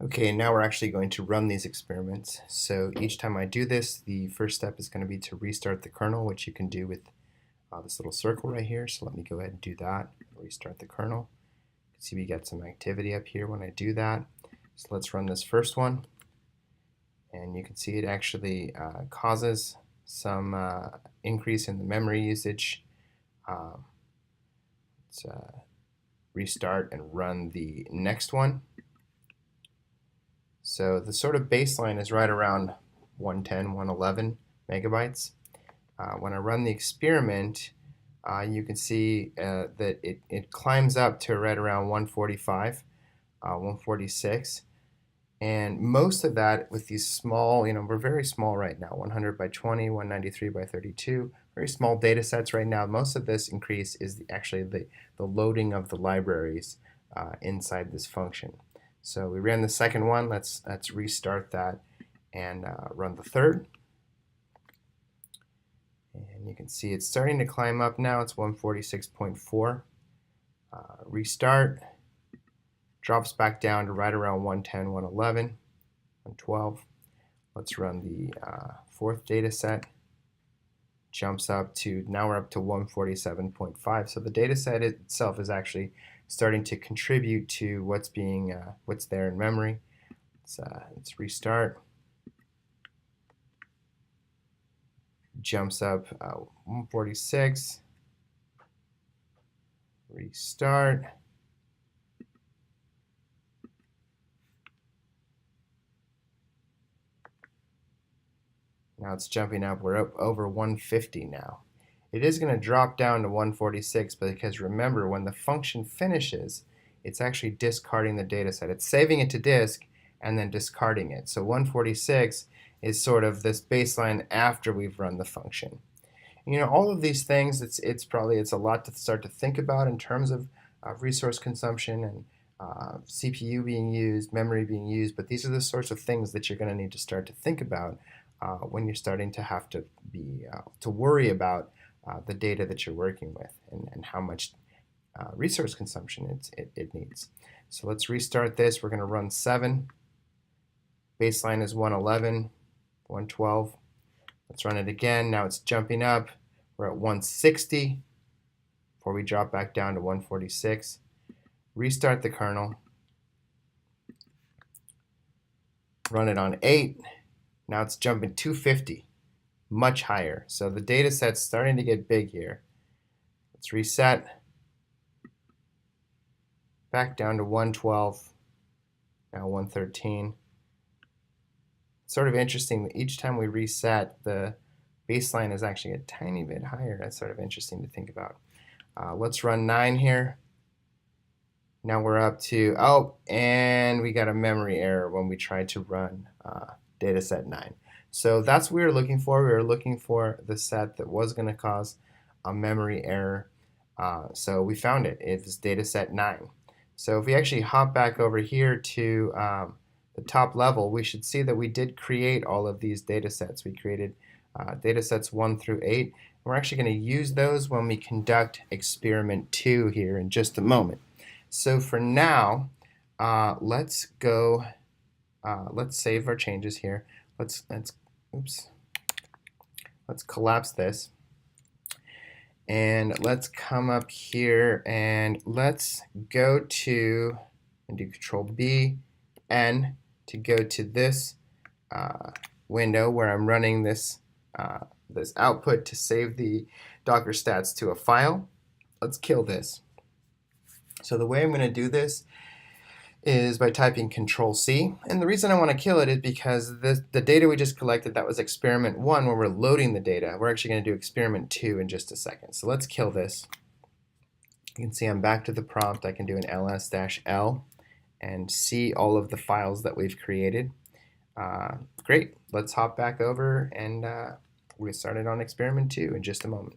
Okay, now we're actually going to run these experiments. So each time I do this, the first step is going to be to restart the kernel, which you can do with this little circle right here. So let me go ahead and do that. Restart the kernel. You can see we get some activity up here when I do that. So let's run this first one. And you can see it actually causes some increase in the memory usage. Let's restart and run the next one. So the sort of baseline is right around 110, 111 megabytes. When I run the experiment, you can see that it climbs up to right around 145, 146. And most of that with these small, we're very small right now, 100 by 20, 193 by 32, very small data sets right now. Most of this increase is actually the loading of the libraries inside this function. So we ran the second one. Let's restart that and run the third. And you can see it's starting to climb up now. It's 146.4. Restart. Drops back down to right around 110, 111, 112. Let's run the fourth data set. Jumps up to, now we're up to 147.5. So the data set itself is actually starting to contribute to what's there in memory. Let's restart. Jumps up 146. Restart. Now it's jumping up. We're up over 150 now. It is going to drop down to 146 because remember, when the function finishes, it's actually discarding the data set. It's saving it to disk and then discarding it. So 146 is sort of this baseline after we've run the function. All of these things, it's a lot to start to think about in terms of resource consumption and CPU being used, memory being used, but these are the sorts of things that you're going to need to start to think about when you're starting to have to worry about the data that you're working with and how much resource consumption it needs. So let's restart this. We're going to run 7. Baseline is 111, 112. Let's run it again. Now it's jumping up. We're at 160 before we drop back down to 146. Restart the kernel. Run it on 8. Now it's jumping 250, much higher. So the data set's starting to get big here. Let's reset. Back down to 112, now 113. It's sort of interesting that each time we reset, the baseline is actually a tiny bit higher. That's sort of interesting to think about. Let's run 9 here. Now we're up to, and we got a memory error when we tried to run data set 9. So that's what we were looking for. We were looking for the set that was going to cause a memory error. So we found it. It's data set 9. So if we actually hop back over here to the top level, we should see that we did create all of these data sets. We created data sets 1 through 8. We're actually going to use those when we conduct experiment 2 here in just a moment. So for now, let's go. Let's save our changes here. Let's collapse this, and let's come up here and let's go to and do Control B N to go to this window where I'm running this this output to save the Docker stats to a file. Let's kill this. So the way I'm going to do this is by typing Control C, and the reason I want to kill it is because the data we just collected, that was experiment 1 where we're loading the data. We're actually going to do experiment 2 in just a second. So let's kill this. You can see I'm back to the prompt. I can do an ls-l and see all of the files that we've created. Great. Let's hop back over and we'll get started on experiment 2 in just a moment.